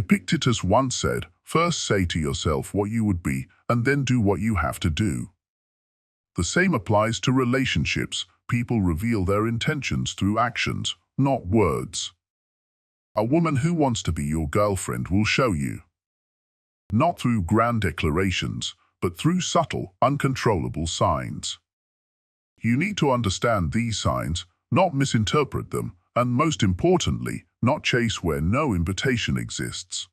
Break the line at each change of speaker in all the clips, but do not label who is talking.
Epictetus once said, "First say to yourself what you would be, and then do what you have to do." The same applies to relationships. People reveal their intentions through actions, not words. A woman who wants to be your girlfriend will show you. Not through grand declarations, but through subtle, uncontrollable signs. You need to understand these signs, not misinterpret them, and most importantly, not chase where no invitation exists.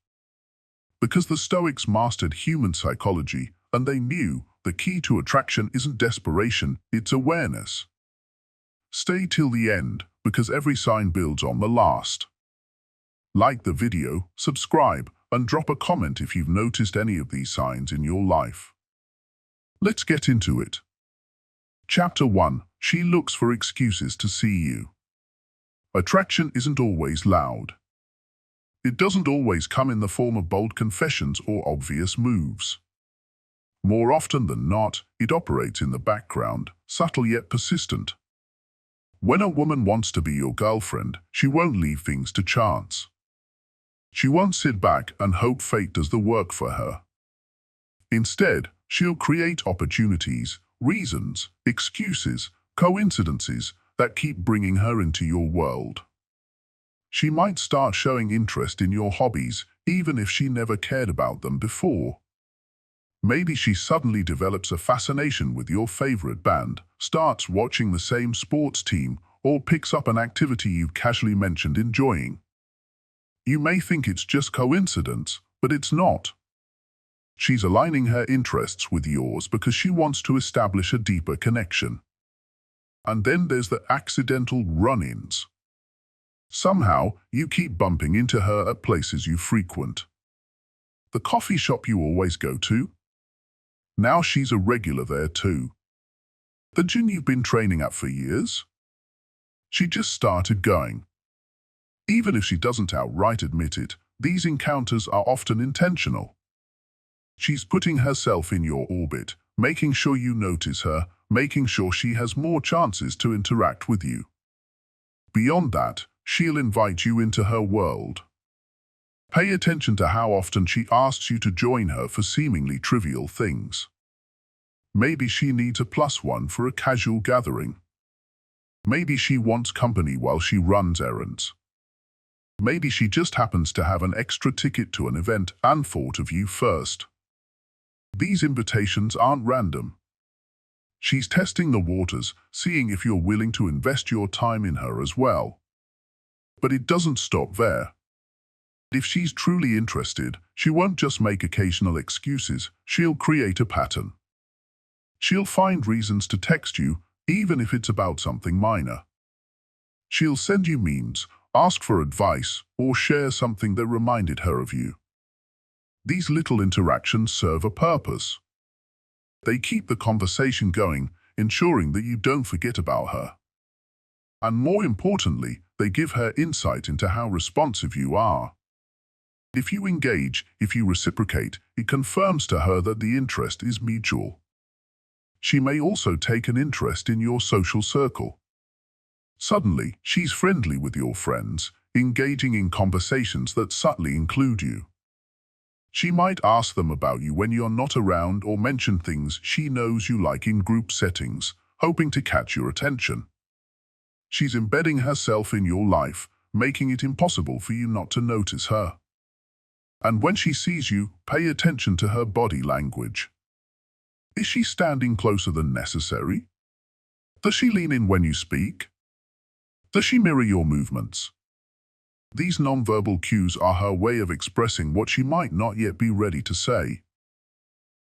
Because the Stoics mastered human psychology, and they knew the key to attraction isn't desperation, it's awareness. Stay till the end, because every sign builds on the last. Like the video, subscribe, and drop a comment if you've noticed any of these signs in your life. Let's get into it. Chapter 1. She looks for excuses to see you. Attraction isn't always loud. It doesn't always come in the form of bold confessions or obvious moves. More often than not, it operates in the background, subtle yet persistent. When a woman wants to be your girlfriend, she won't leave things to chance. She won't sit back and hope fate does the work for her. Instead, she'll create opportunities, reasons, excuses, coincidences that keep bringing her into your world. She might start showing interest in your hobbies, even if she never cared about them before. Maybe she suddenly develops a fascination with your favorite band, starts watching the same sports team, or picks up an activity you casually mentioned enjoying. You may think it's just coincidence, but it's not. She's aligning her interests with yours because she wants to establish a deeper connection. And then there's the accidental run-ins. Somehow, you keep bumping into her at places you frequent. The coffee shop you always go to? Now she's a regular there too. The gym you've been training at for years? She just started going. Even if she doesn't outright admit it, these encounters are often intentional. She's putting herself in your orbit, making sure you notice her, making sure she has more chances to interact with you. Beyond that, she'll invite you into her world. Pay attention to how often she asks you to join her for seemingly trivial things. Maybe she needs a +1 for a casual gathering. Maybe she wants company while she runs errands. Maybe she just happens to have an extra ticket to an event and thought of you first. These invitations aren't random. She's testing the waters, seeing if you're willing to invest your time in her as well. But it doesn't stop there. If she's truly interested, she won't just make occasional excuses, she'll create a pattern. She'll find reasons to text you, even if it's about something minor. She'll send you memes, ask for advice, or share something that reminded her of you. These little interactions serve a purpose. They keep the conversation going, ensuring that you don't forget about her. And more importantly, they give her insight into how responsive you are. If you engage, if you reciprocate, it confirms to her that the interest is mutual. She may also take an interest in your social circle. Suddenly, she's friendly with your friends, engaging in conversations that subtly include you. She might ask them about you when you're not around or mention things she knows you like in group settings, hoping to catch your attention. She's embedding herself in your life, making it impossible for you not to notice her. And when she sees you, pay attention to her body language. Is she standing closer than necessary? Does she lean in when you speak? Does she mirror your movements? These nonverbal cues are her way of expressing what she might not yet be ready to say.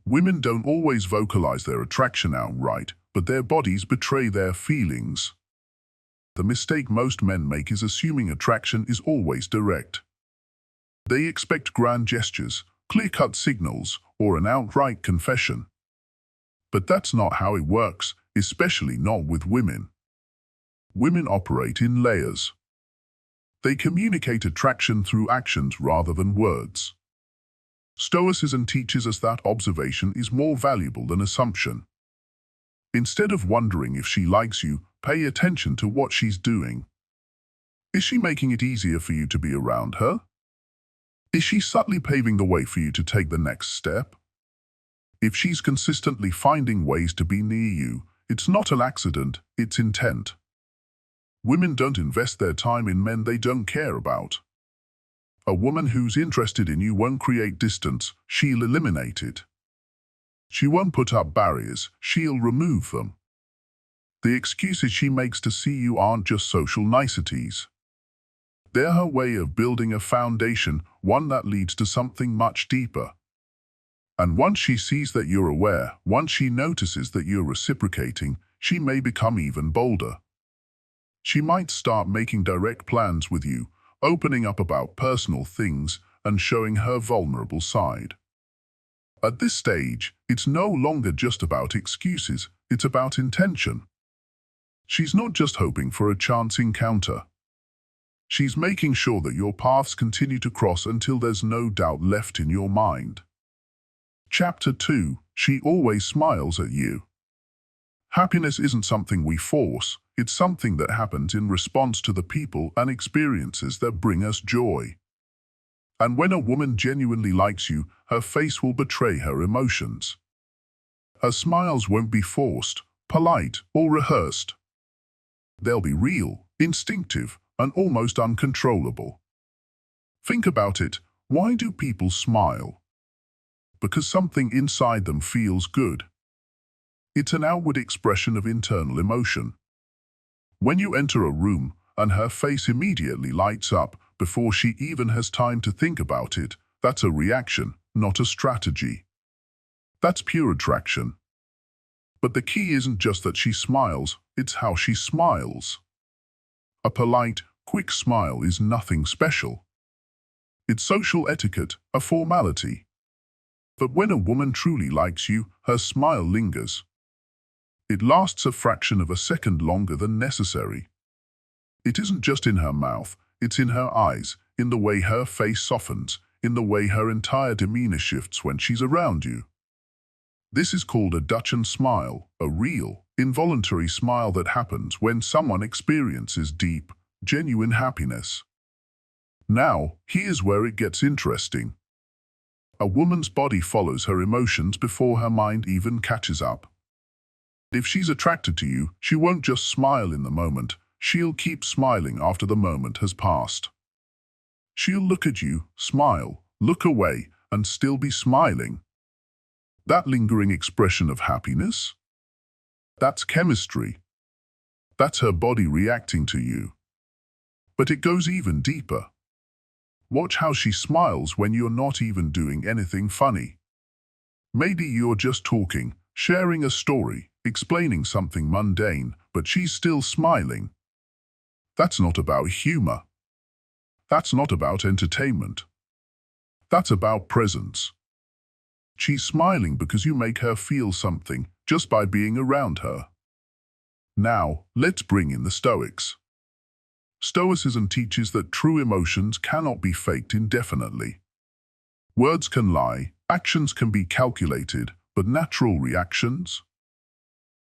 Women don't always vocalize their attraction outright, but their bodies betray their feelings. The mistake most men make is assuming attraction is always direct. They expect grand gestures, clear-cut signals, or an outright confession. But that's not how it works, especially not with women. Women operate in layers. They communicate attraction through actions rather than words. Stoicism teaches us that observation is more valuable than assumption. Instead of wondering if she likes you, pay attention to what she's doing. Is she making it easier for you to be around her? Is she subtly paving the way for you to take the next step? If she's consistently finding ways to be near you, it's not an accident, it's intent. Women don't invest their time in men they don't care about. A woman who's interested in you won't create distance, she'll eliminate it. She won't put up barriers, she'll remove them. The excuses she makes to see you aren't just social niceties. They're her way of building a foundation, one that leads to something much deeper. And once she sees that you're aware, once she notices that you're reciprocating, she may become even bolder. She might start making direct plans with you, opening up about personal things and showing her vulnerable side. At this stage, it's no longer just about excuses, it's about intention. She's not just hoping for a chance encounter. She's making sure that your paths continue to cross until there's no doubt left in your mind. Chapter 2. She always smiles at you. Happiness isn't something we force, it's something that happens in response to the people and experiences that bring us joy. And when a woman genuinely likes you, her face will betray her emotions. Her smiles won't be forced, polite, or rehearsed. They'll be real, instinctive, and almost uncontrollable. Think about it. Why do people smile? Because something inside them feels good. It's an outward expression of internal emotion. When you enter a room and her face immediately lights up before she even has time to think about it, that's a reaction, not a strategy. That's pure attraction. But the key isn't just that she smiles, it's how she smiles. A polite, quick smile is nothing special. It's social etiquette, a formality. But when a woman truly likes you, her smile lingers. It lasts a fraction of a second longer than necessary. It isn't just in her mouth, it's in her eyes, in the way her face softens, in the way her entire demeanor shifts when she's around you. This is called a Dutchan smile, a real, involuntary smile that happens when someone experiences deep, genuine happiness. Now, here's where it gets interesting. A woman's body follows her emotions before her mind even catches up. If she's attracted to you, she won't just smile in the moment, she'll keep smiling after the moment has passed. She'll look at you, smile, look away, and still be smiling. That lingering expression of happiness? That's chemistry. That's her body reacting to you. But it goes even deeper. Watch how she smiles when you're not even doing anything funny. Maybe you're just talking, sharing a story, explaining something mundane, but she's still smiling. That's not about humor. That's not about entertainment. That's about presence. She's smiling because you make her feel something just by being around her. Now, let's bring in the Stoics. Stoicism teaches that true emotions cannot be faked indefinitely. Words can lie, actions can be calculated, but natural reactions?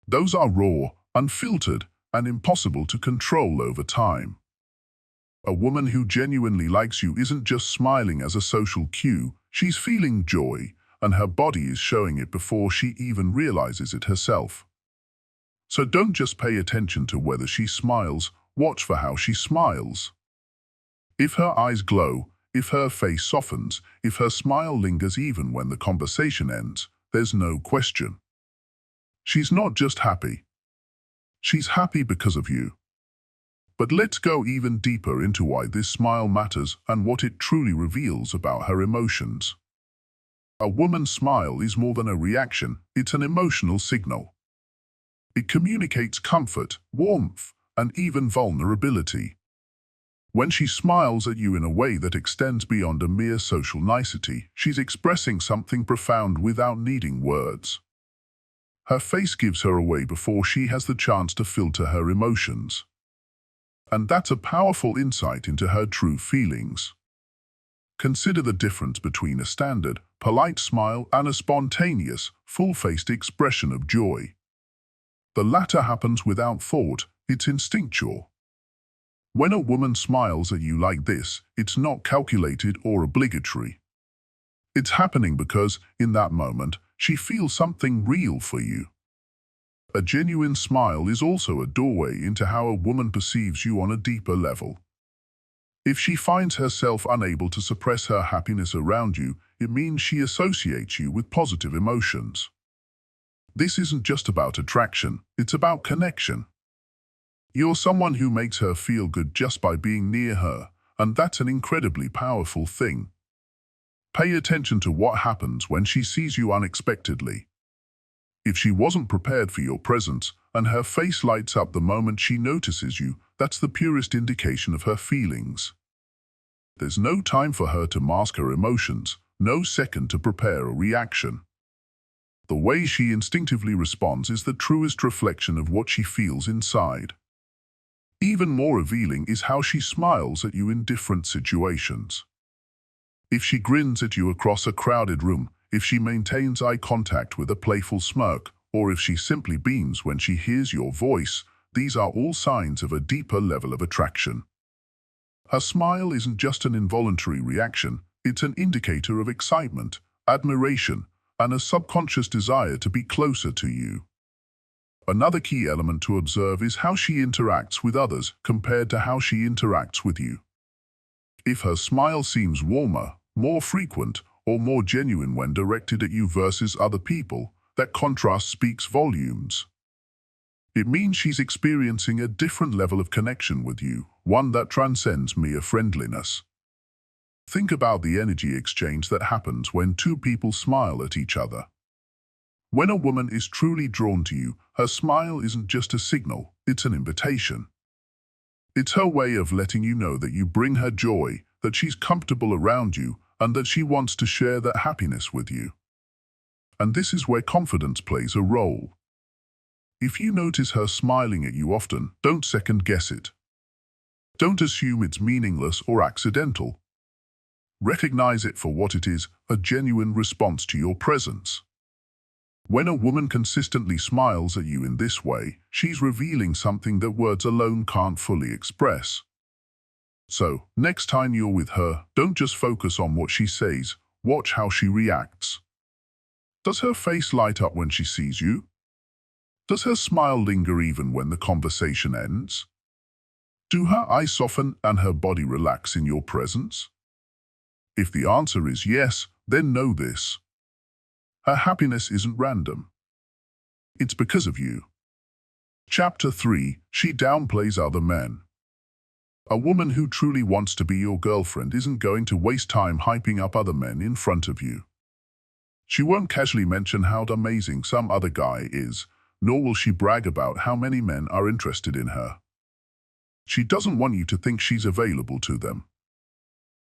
Those are raw, unfiltered, and impossible to control over time. A woman who genuinely likes you isn't just smiling as a social cue, she's feeling joy, and her body is showing it before she even realizes it herself. So don't just pay attention to whether she smiles, watch for how she smiles. If her eyes glow, if her face softens, if her smile lingers even when the conversation ends, there's no question. She's not just happy. She's happy because of you. But let's go even deeper into why this smile matters and what it truly reveals about her emotions. A woman's smile is more than a reaction, it's an emotional signal. It communicates comfort, warmth, and even vulnerability. When she smiles at you in a way that extends beyond a mere social nicety, she's expressing something profound without needing words. Her face gives her away before she has the chance to filter her emotions. And that's a powerful insight into her true feelings. Consider the difference between a standard, polite smile and a spontaneous, full-faced expression of joy. The latter happens without thought, it's instinctual. When a woman smiles at you like this, it's not calculated or obligatory. It's happening because, in that moment, she feels something real for you. A genuine smile is also a doorway into how a woman perceives you on a deeper level. If she finds herself unable to suppress her happiness around you, it means she associates you with positive emotions. This isn't just about attraction, it's about connection. You're someone who makes her feel good just by being near her, and that's an incredibly powerful thing. Pay attention to what happens when she sees you unexpectedly. If she wasn't prepared for your presence, and her face lights up the moment she notices you, that's the purest indication of her feelings. There's no time for her to mask her emotions, no second to prepare a reaction. The way she instinctively responds is the truest reflection of what she feels inside. Even more revealing is how she smiles at you in different situations. If she grins at you across a crowded room, if she maintains eye contact with a playful smirk, or if she simply beams when she hears your voice, these are all signs of a deeper level of attraction. Her smile isn't just an involuntary reaction, it's an indicator of excitement, admiration, and a subconscious desire to be closer to you. Another key element to observe is how she interacts with others compared to how she interacts with you. If her smile seems warmer, more frequent, or more genuine when directed at you versus other people, that contrast speaks volumes. It means she's experiencing a different level of connection with you, one that transcends mere friendliness. Think about the energy exchange that happens when two people smile at each other. When a woman is truly drawn to you, her smile isn't just a signal, it's an invitation. It's her way of letting you know that you bring her joy, that she's comfortable around you, and that she wants to share that happiness with you. And this is where confidence plays a role. If you notice her smiling at you often, don't second-guess it. Don't assume it's meaningless or accidental. Recognize it for what it is, a genuine response to your presence. When a woman consistently smiles at you in this way, she's revealing something that words alone can't fully express. So, next time you're with her, don't just focus on what she says, watch how she reacts. Does her face light up when she sees you? Does her smile linger even when the conversation ends? Do her eyes soften and her body relax in your presence? If the answer is yes, then know this. Her happiness isn't random. It's because of you. Chapter 3. She downplays other men. A woman who truly wants to be your girlfriend isn't going to waste time hyping up other men in front of you. She won't casually mention how amazing some other guy is, nor will she brag about how many men are interested in her. She doesn't want you to think she's available to them.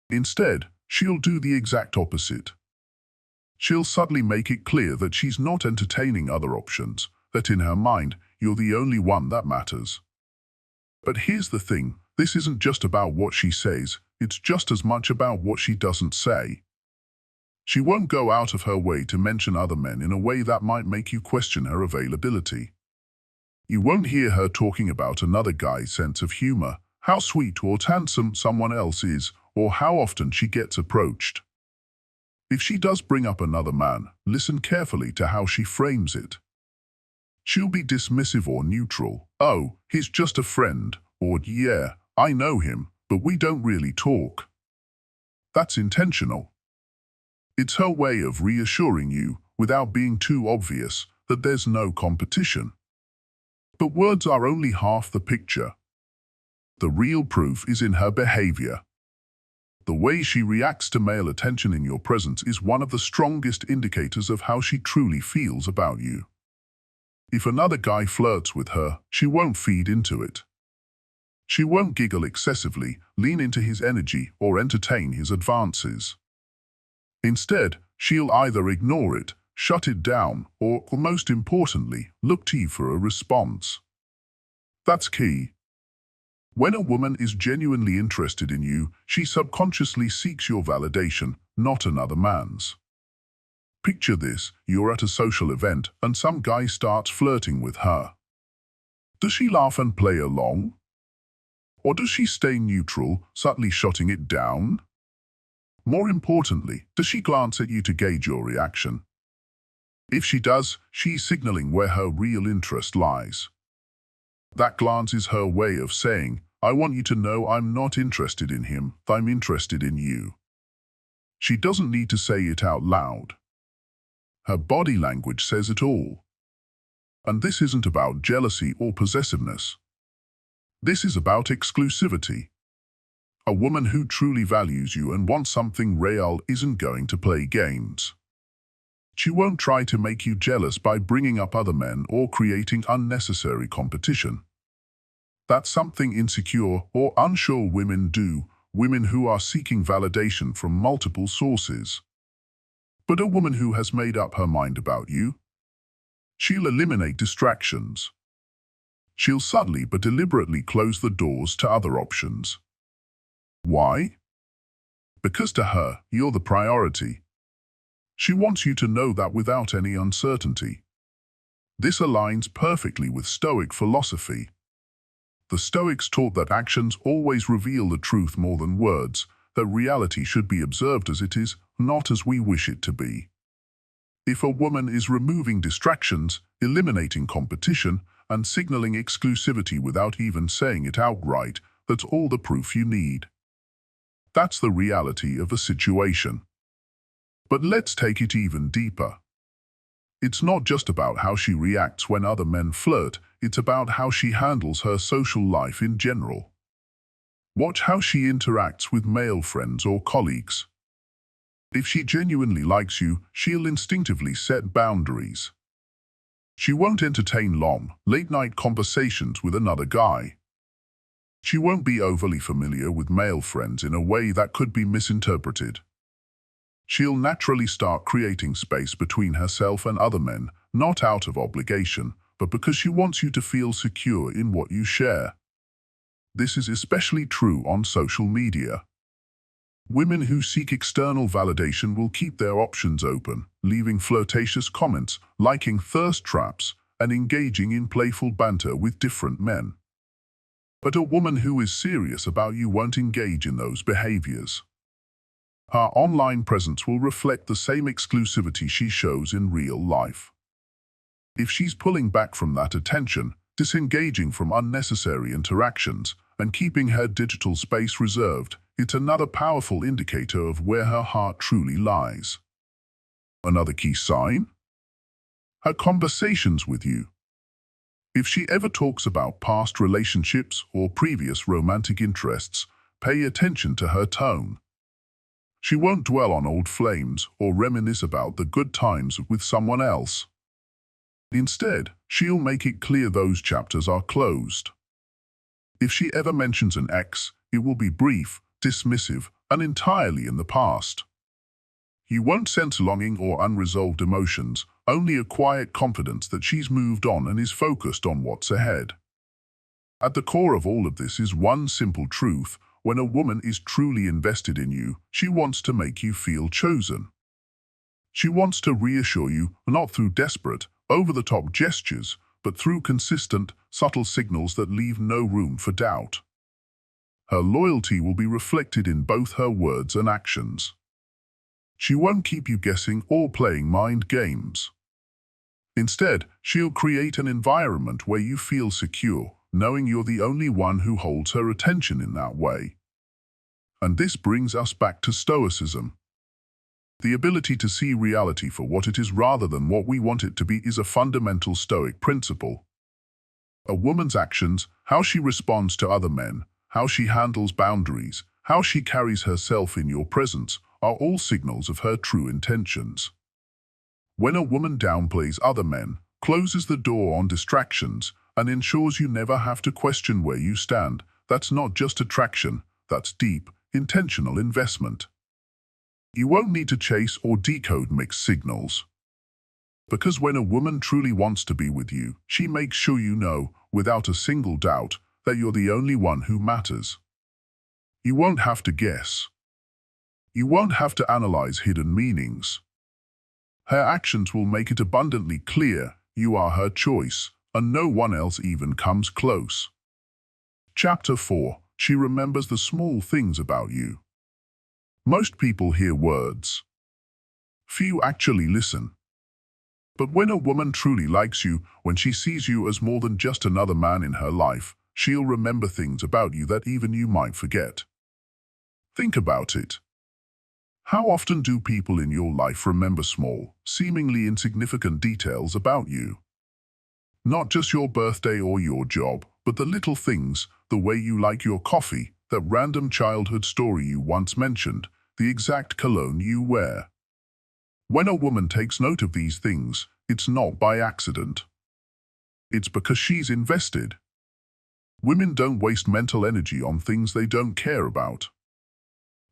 Instead, she'll do the exact opposite. She'll subtly make it clear that she's not entertaining other options, that in her mind, you're the only one that matters. But here's the thing, this isn't just about what she says, it's just as much about what she doesn't say. She won't go out of her way to mention other men in a way that might make you question her availability. You won't hear her talking about another guy's sense of humor, how sweet or handsome someone else is, or how often she gets approached. If she does bring up another man, listen carefully to how she frames it. She'll be dismissive or neutral. Oh, he's just a friend, or yeah, I know him, but we don't really talk. That's intentional. It's her way of reassuring you, without being too obvious, that there's no competition. But words are only half the picture. The real proof is in her behavior. The way she reacts to male attention in your presence is one of the strongest indicators of how she truly feels about you. If another guy flirts with her, she won't feed into it. She won't giggle excessively, lean into his energy, or entertain his advances. Instead, she'll either ignore it, shut it down, or, most importantly, look to you for a response. That's key. When a woman is genuinely interested in you, she subconsciously seeks your validation, not another man's. Picture this, you're at a social event and some guy starts flirting with her. Does she laugh and play along? Or does she stay neutral, subtly shutting it down? More importantly, does she glance at you to gauge your reaction? If she does, she's signaling where her real interest lies. That glance is her way of saying, I want you to know I'm not interested in him, I'm interested in you. She doesn't need to say it out loud. Her body language says it all. And this isn't about jealousy or possessiveness. This is about exclusivity. A woman who truly values you and wants something real isn't going to play games. She won't try to make you jealous by bringing up other men or creating unnecessary competition. That's something insecure or unsure women do, women who are seeking validation from multiple sources. But a woman who has made up her mind about you, she'll eliminate distractions. She'll subtly but deliberately close the doors to other options. Why? Because to her, you're the priority. She wants you to know that without any uncertainty. This aligns perfectly with Stoic philosophy. The Stoics taught that actions always reveal the truth more than words, that reality should be observed as it is, not as we wish it to be. If a woman is removing distractions, eliminating competition, and signaling exclusivity without even saying it outright, that's all the proof you need. That's the reality of a situation. But let's take it even deeper. It's not just about how she reacts when other men flirt, it's about how she handles her social life in general. Watch how she interacts with male friends or colleagues. If she genuinely likes you, she'll instinctively set boundaries. She won't entertain long, late-night conversations with another guy. She won't be overly familiar with male friends in a way that could be misinterpreted. She'll naturally start creating space between herself and other men, not out of obligation, but because she wants you to feel secure in what you share. This is especially true on social media. Women who seek external validation will keep their options open, leaving flirtatious comments, liking thirst traps, and engaging in playful banter with different men. But a woman who is serious about you won't engage in those behaviors. Her online presence will reflect the same exclusivity she shows in real life. If she's pulling back from that attention, disengaging from unnecessary interactions, and keeping her digital space reserved, it's another powerful indicator of where her heart truly lies. Another key sign? Her conversations with you. If she ever talks about past relationships or previous romantic interests, pay attention to her tone. She won't dwell on old flames or reminisce about the good times with someone else. Instead, she'll make it clear those chapters are closed. If she ever mentions an ex, it will be brief, dismissive, and entirely in the past. You won't sense longing or unresolved emotions, only a quiet confidence that she's moved on and is focused on what's ahead. At the core of all of this is one simple truth: when a woman is truly invested in you, she wants to make you feel chosen. She wants to reassure you, not through desperate, over-the-top gestures, but through consistent, subtle signals that leave no room for doubt. Her loyalty will be reflected in both her words and actions. She won't keep you guessing or playing mind games. Instead, she'll create an environment where you feel secure, knowing you're the only one who holds her attention in that way. And this brings us back to Stoicism. The ability to see reality for what it is rather than what we want it to be is a fundamental Stoic principle. A woman's actions, how she responds to other men, how she handles boundaries, how she carries herself in your presence, are all signals of her true intentions. When a woman downplays other men, closes the door on distractions, and ensures you never have to question where you stand, that's not just attraction, that's deep, intentional investment. You won't need to chase or decode mixed signals. Because when a woman truly wants to be with you, she makes sure you know, without a single doubt, that you're the only one who matters. You won't have to guess. You won't have to analyze hidden meanings. Her actions will make it abundantly clear you are her choice, and no one else even comes close. Chapter 4. she remembers the small things about you. Most people hear words. Few actually listen. But when a woman truly likes you, when she sees you as more than just another man in her life, she'll remember things about you that even you might forget. Think about it. How often do people in your life remember small, seemingly insignificant details about you? Not just your birthday or your job, but the little things, the way you like your coffee, that random childhood story you once mentioned, the exact cologne you wear. When a woman takes note of these things, it's not by accident. It's because she's invested. Women don't waste mental energy on things they don't care about.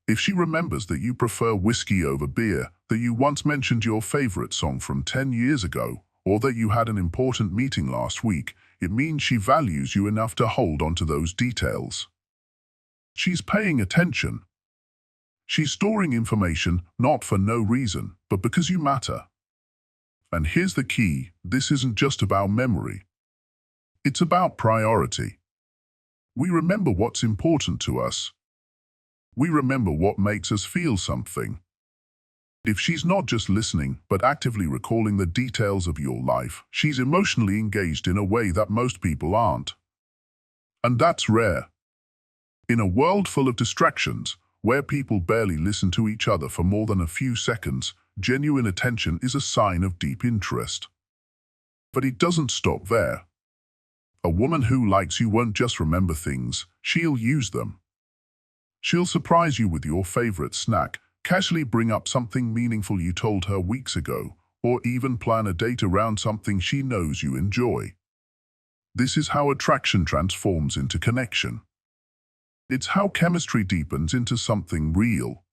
If she remembers that you prefer whiskey over beer, that you once mentioned your favorite song from 10 years ago, or that you had an important meeting last week, it means she values you enough to hold on to those details. She's paying attention. She's storing information not for no reason, but because you matter. And here's the key, this isn't just about memory. It's about priority. We remember what's important to us. We remember what makes us feel something. If she's not just listening, but actively recalling the details of your life, she's emotionally engaged in a way that most people aren't. And that's rare. In a world full of distractions, where people barely listen to each other for more than a few seconds, genuine attention is a sign of deep interest. But it doesn't stop there. A woman who likes you won't just remember things, she'll use them. She'll surprise you with your favorite snack, casually bring up something meaningful you told her weeks ago, or even plan a date around something she knows you enjoy. This is how attraction transforms into connection. It's how chemistry deepens into something real.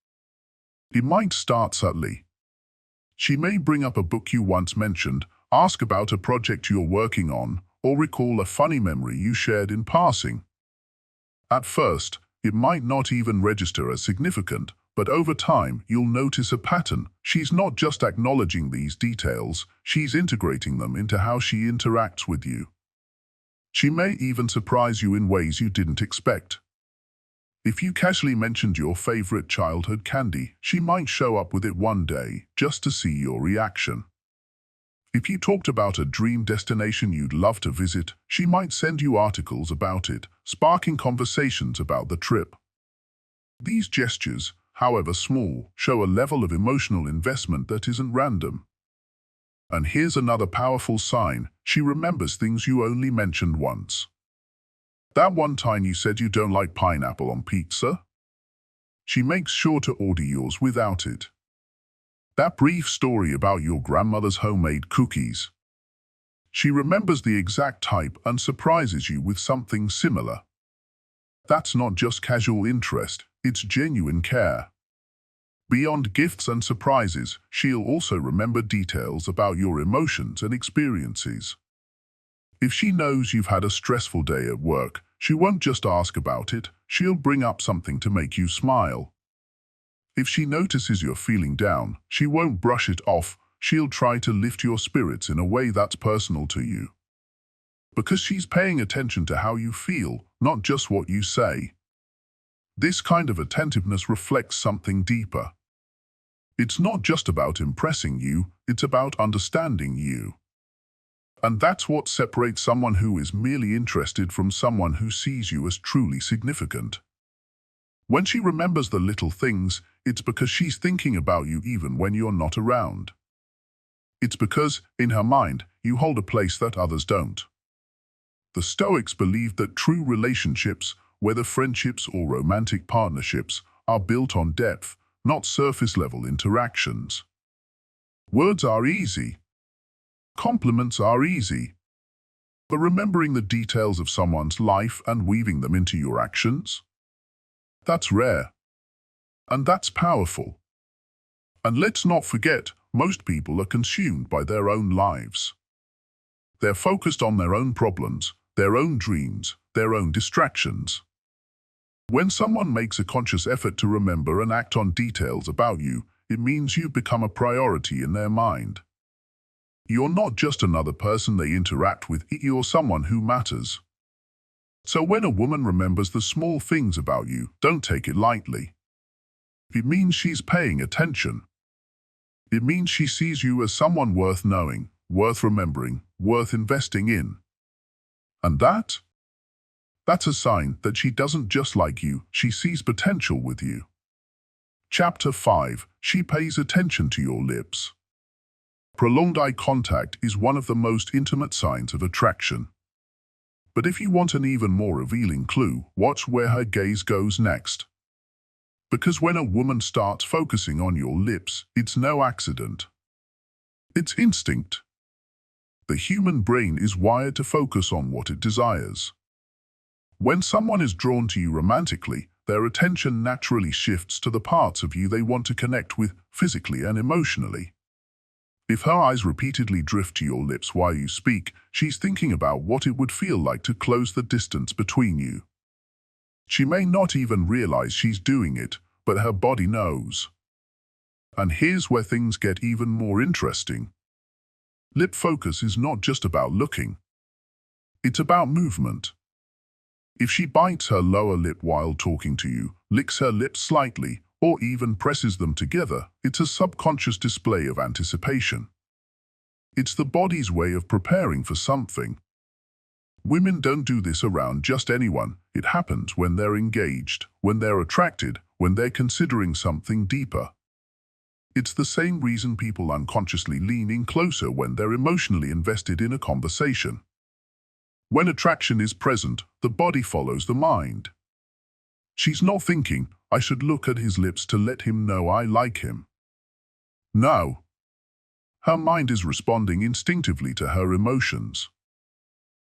It might start subtly. She may bring up a book you once mentioned, ask about a project you're working on, or recall a funny memory you shared in passing. At first, it might not even register as significant, but over time, you'll notice a pattern. She's not just acknowledging these details, she's integrating them into how she interacts with you. She may even surprise you in ways you didn't expect. If you casually mentioned your favorite childhood candy, she might show up with it one day, just to see your reaction. If you talked about a dream destination you'd love to visit, she might send you articles about it, sparking conversations about the trip. These gestures, however small, show a level of emotional investment that isn't random. And here's another powerful sign, she remembers things you only mentioned once. That one time you said you don't like pineapple on pizza? She makes sure to order yours without it. That brief story about your grandmother's homemade cookies. She remembers the exact type and surprises you with something similar. That's not just casual interest, it's genuine care. Beyond gifts and surprises, she'll also remember details about your emotions and experiences. If she knows you've had a stressful day at work, she won't just ask about it, she'll bring up something to make you smile. If she notices you're feeling down, she won't brush it off, she'll try to lift your spirits in a way that's personal to you. Because she's paying attention to how you feel, not just what you say. This kind of attentiveness reflects something deeper. It's not just about impressing you, it's about understanding you. And that's what separates someone who is merely interested from someone who sees you as truly significant. When she remembers the little things, it's because she's thinking about you even when you're not around. It's because, in her mind, you hold a place that others don't. The Stoics believed that true relationships, whether friendships or romantic partnerships, are built on depth, not surface-level interactions. Words are easy. Compliments are easy. But remembering the details of someone's life and weaving them into your actions? That's rare. And that's powerful. And let's not forget, most people are consumed by their own lives. They're focused on their own problems, their own dreams, their own distractions. When someone makes a conscious effort to remember and act on details about you, it means you become a priority in their mind. You're not just another person they interact with, you're someone who matters. So when a woman remembers the small things about you, don't take it lightly. It means she's paying attention. It means she sees you as someone worth knowing, worth remembering, worth investing in. And that's a sign that she doesn't just like you, she sees potential with you. Chapter 5. She pays attention to your lips. Prolonged eye contact is one of the most intimate signs of attraction. But if you want an even more revealing clue, watch where her gaze goes next. Because when a woman starts focusing on your lips, it's no accident. It's instinct. The human brain is wired to focus on what it desires. When someone is drawn to you romantically, their attention naturally shifts to the parts of you they want to connect with physically and emotionally. If her eyes repeatedly drift to your lips while you speak, she's thinking about what it would feel like to close the distance between you. She may not even realize she's doing it, but her body knows. And here's where things get even more interesting. Lip focus is not just about looking. It's about movement. If she bites her lower lip while talking to you, licks her lips slightly, or even presses them together, it's a subconscious display of anticipation. It's the body's way of preparing for something. Women don't do this around just anyone. It happens when they're engaged, when they're attracted, when they're considering something deeper. It's the same reason people unconsciously lean in closer when they're emotionally invested in a conversation. When attraction is present, the body follows the mind. She's not thinking, I should look at his lips to let him know I like him. No. Her mind is responding instinctively to her emotions.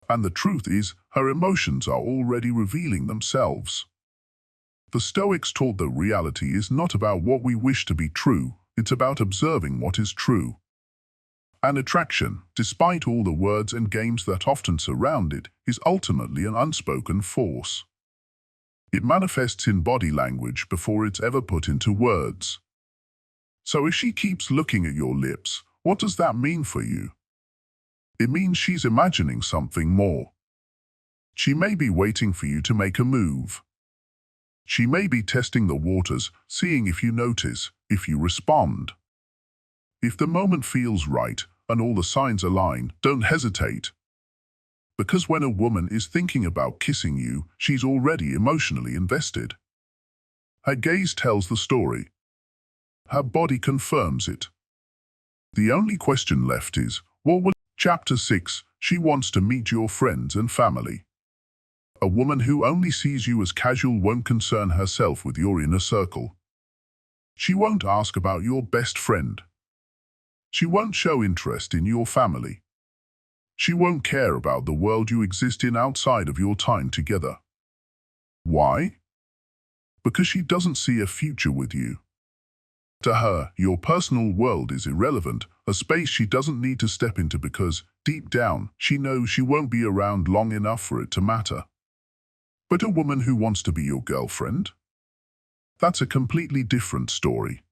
And the truth is, her emotions are already revealing themselves. The Stoics taught that reality is not about what we wish to be true, it's about observing what is true. And attraction, despite all the words and games that often surround it, is ultimately an unspoken force. It manifests in body language before it's ever put into words. So if she keeps looking at your lips, what does that mean for you? It means she's imagining something more. She may be waiting for you to make a move. She may be testing the waters, seeing if you notice, if you respond. If the moment feels right and all the signs align, don't hesitate. Because when a woman is thinking about kissing you, she's already emotionally invested. Her gaze tells the story. Her body confirms it. The only question left is, what will... Chapter 6. She wants to meet your friends and family. A woman who only sees you as casual won't concern herself with your inner circle. She won't ask about your best friend. She won't show interest in your family. She won't care about the world you exist in outside of your time together. Why? Because she doesn't see a future with you. To her, your personal world is irrelevant, a space she doesn't need to step into because, deep down, she knows she won't be around long enough for it to matter. But a woman who wants to be your girlfriend? That's a completely different story.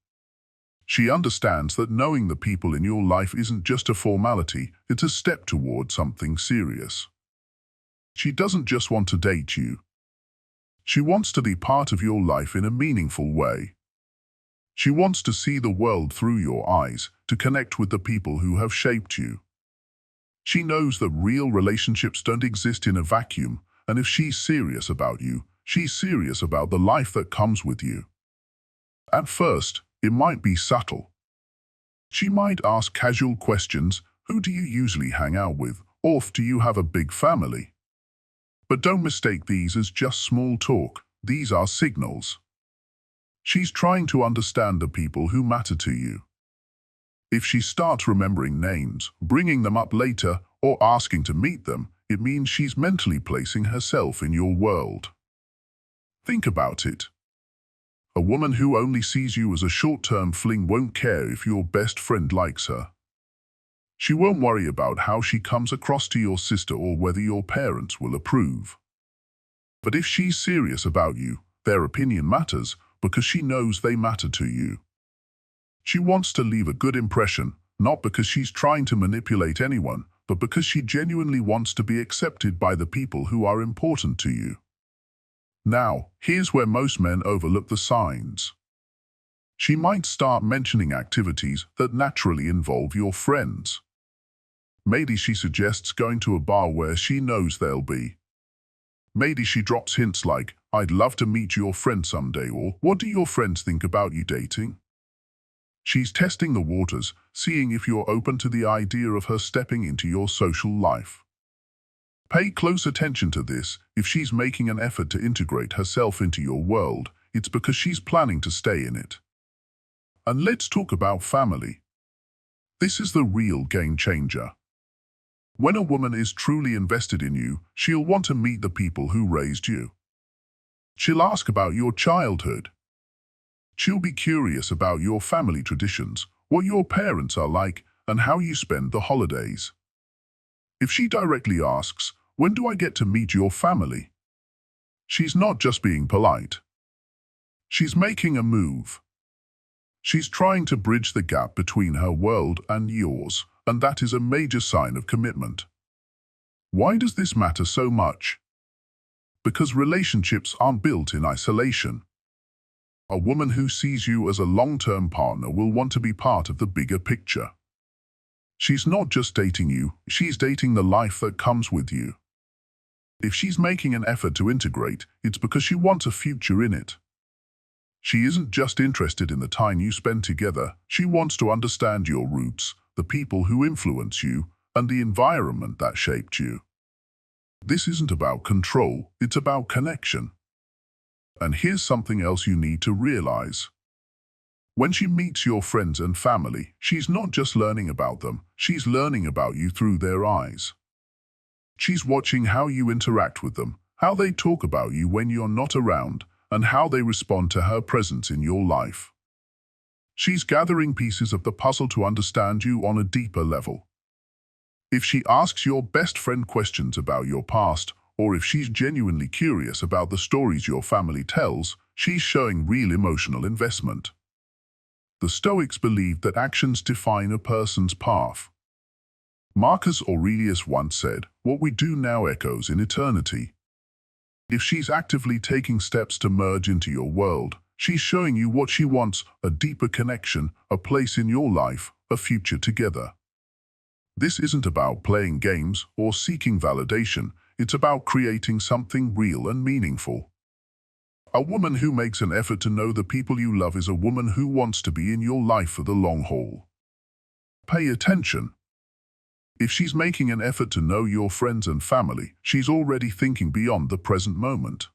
She understands that knowing the people in your life isn't just a formality, it's a step toward something serious. She doesn't just want to date you. She wants to be part of your life in a meaningful way. She wants to see the world through your eyes, to connect with the people who have shaped you. She knows that real relationships don't exist in a vacuum, and if she's serious about you, she's serious about the life that comes with you. At first, it might be subtle. She might ask casual questions, who do you usually hang out with, or do you have a big family? But don't mistake these as just small talk, these are signals. She's trying to understand the people who matter to you. If she starts remembering names, bringing them up later, or asking to meet them, it means she's mentally placing herself in your world. Think about it. A woman who only sees you as a short-term fling won't care if your best friend likes her. She won't worry about how she comes across to your sister or whether your parents will approve. But if she's serious about you, their opinion matters because she knows they matter to you. She wants to leave a good impression, not because she's trying to manipulate anyone, but because she genuinely wants to be accepted by the people who are important to you. Now, here's where most men overlook the signs. She might start mentioning activities that naturally involve your friends. Maybe she suggests going to a bar where she knows they'll be. Maybe she drops hints like, "I'd love to meet your friend someday," or "What do your friends think about you dating?" She's testing the waters, seeing if you're open to the idea of her stepping into your social life. Pay close attention to this. If she's making an effort to integrate herself into your world, it's because she's planning to stay in it. And let's talk about family. This is the real game changer. When a woman is truly invested in you, she'll want to meet the people who raised you. She'll ask about your childhood. She'll be curious about your family traditions, what your parents are like, and how you spend the holidays. If she directly asks, "When do I get to meet your family?" she's not just being polite. She's making a move. She's trying to bridge the gap between her world and yours, and that is a major sign of commitment. Why does this matter so much? Because relationships aren't built in isolation. A woman who sees you as a long-term partner will want to be part of the bigger picture. She's not just dating you, she's dating the life that comes with you. If she's making an effort to integrate, it's because she wants a future in it. She isn't just interested in the time you spend together, she wants to understand your roots, the people who influence you, and the environment that shaped you. This isn't about control, it's about connection. And here's something else you need to realize. When she meets your friends and family, she's not just learning about them, she's learning about you through their eyes. She's watching how you interact with them, how they talk about you when you're not around, and how they respond to her presence in your life. She's gathering pieces of the puzzle to understand you on a deeper level. If she asks your best friend questions about your past, or if she's genuinely curious about the stories your family tells, she's showing real emotional investment. The Stoics believed that actions define a person's path. Marcus Aurelius once said, "What we do now echoes in eternity." If she's actively taking steps to merge into your world, she's showing you what she wants: a deeper connection, a place in your life, a future together. This isn't about playing games or seeking validation, it's about creating something real and meaningful. A woman who makes an effort to know the people you love is a woman who wants to be in your life for the long haul. Pay attention. If she's making an effort to know your friends and family, she's already thinking beyond the present moment.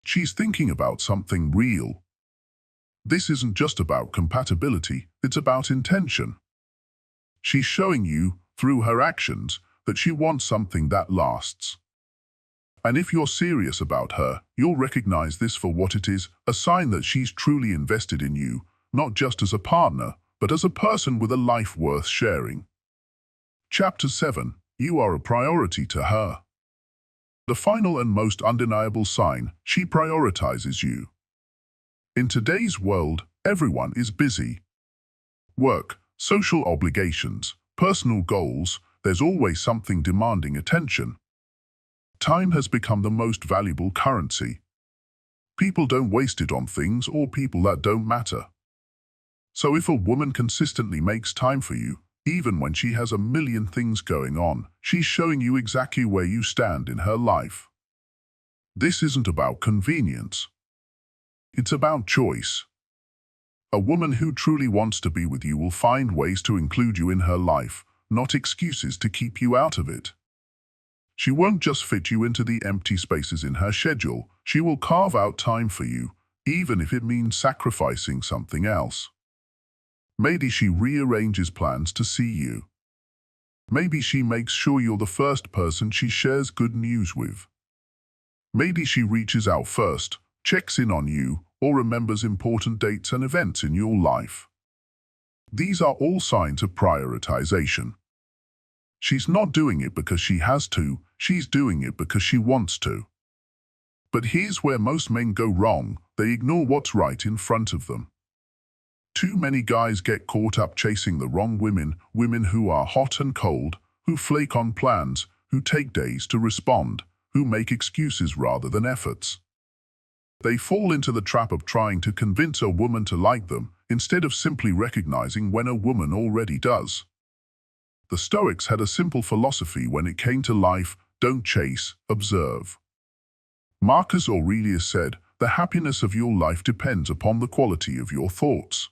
She's thinking about something real. This isn't just about compatibility, it's about intention. She's showing you, through her actions, that she wants something that lasts. And if you're serious about her, you'll recognize this for what it is, a sign that she's truly invested in you, not just as a partner, but as a person with a life worth sharing. Chapter 7. You are a priority to her. The final and most undeniable sign: she prioritizes you. In today's world, everyone is busy. Work, social obligations, personal goals, there's always something demanding attention. Time has become the most valuable currency. People don't waste it on things or people that don't matter. So if a woman consistently makes time for you, even when she has a million things going on, she's showing you exactly where you stand in her life. This isn't about convenience. It's about choice. A woman who truly wants to be with you will find ways to include you in her life, not excuses to keep you out of it. She won't just fit you into the empty spaces in her schedule, she will carve out time for you, even if it means sacrificing something else. Maybe she rearranges plans to see you. Maybe she makes sure you're the first person she shares good news with. Maybe she reaches out first, checks in on you, or remembers important dates and events in your life. These are all signs of prioritization. She's not doing it because she has to, she's doing it because she wants to. But here's where most men go wrong: they ignore what's right in front of them. Too many guys get caught up chasing the wrong women, women who are hot and cold, who flake on plans, who take days to respond, who make excuses rather than efforts. They fall into the trap of trying to convince a woman to like them instead of simply recognizing when a woman already does. The Stoics had a simple philosophy when it came to life: don't chase, observe. Marcus Aurelius said, "The happiness of your life depends upon the quality of your thoughts."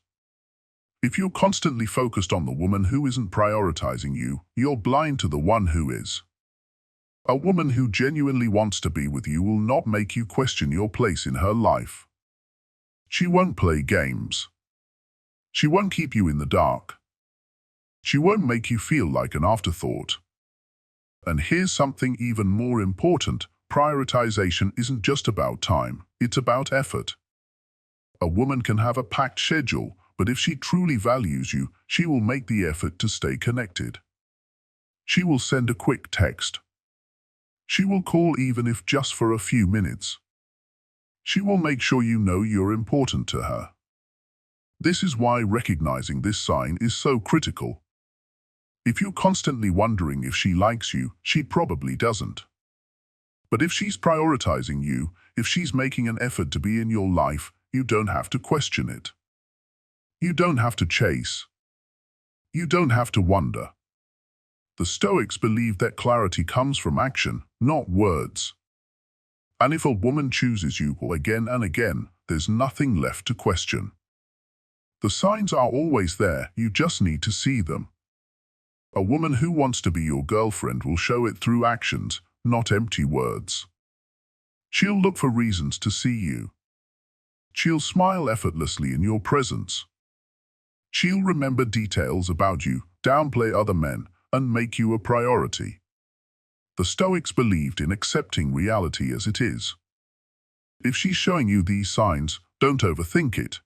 If you're constantly focused on the woman who isn't prioritizing you, you're blind to the one who is. A woman who genuinely wants to be with you will not make you question your place in her life. She won't play games. She won't keep you in the dark. She won't make you feel like an afterthought. And here's something even more important: prioritization isn't just about time, it's about effort. A woman can have a packed schedule, but if she truly values you, she will make the effort to stay connected. She will send a quick text. She will call even if just for a few minutes. She will make sure you know you're important to her. This is why recognizing this sign is so critical. If you're constantly wondering if she likes you, she probably doesn't. But if she's prioritizing you, if she's making an effort to be in your life, you don't have to question it. You don't have to chase. You don't have to wonder. The Stoics believed that clarity comes from action, not words. And if a woman chooses you again and again, there's nothing left to question. The signs are always there, you just need to see them. A woman who wants to be your girlfriend will show it through actions, not empty words. She'll look for reasons to see you. She'll smile effortlessly in your presence. She'll remember details about you, downplay other men, and make you a priority. The Stoics believed in accepting reality as it is. If she's showing you these signs, don't overthink it.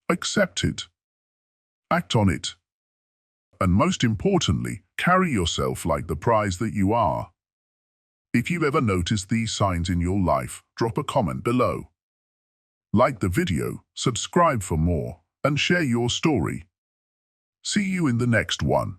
Accept it. Act on it. And most importantly, carry yourself like the prize that you are. If you've ever noticed these signs in your life, drop a comment below. Like the video, subscribe for more, and share your story. See you in the next one.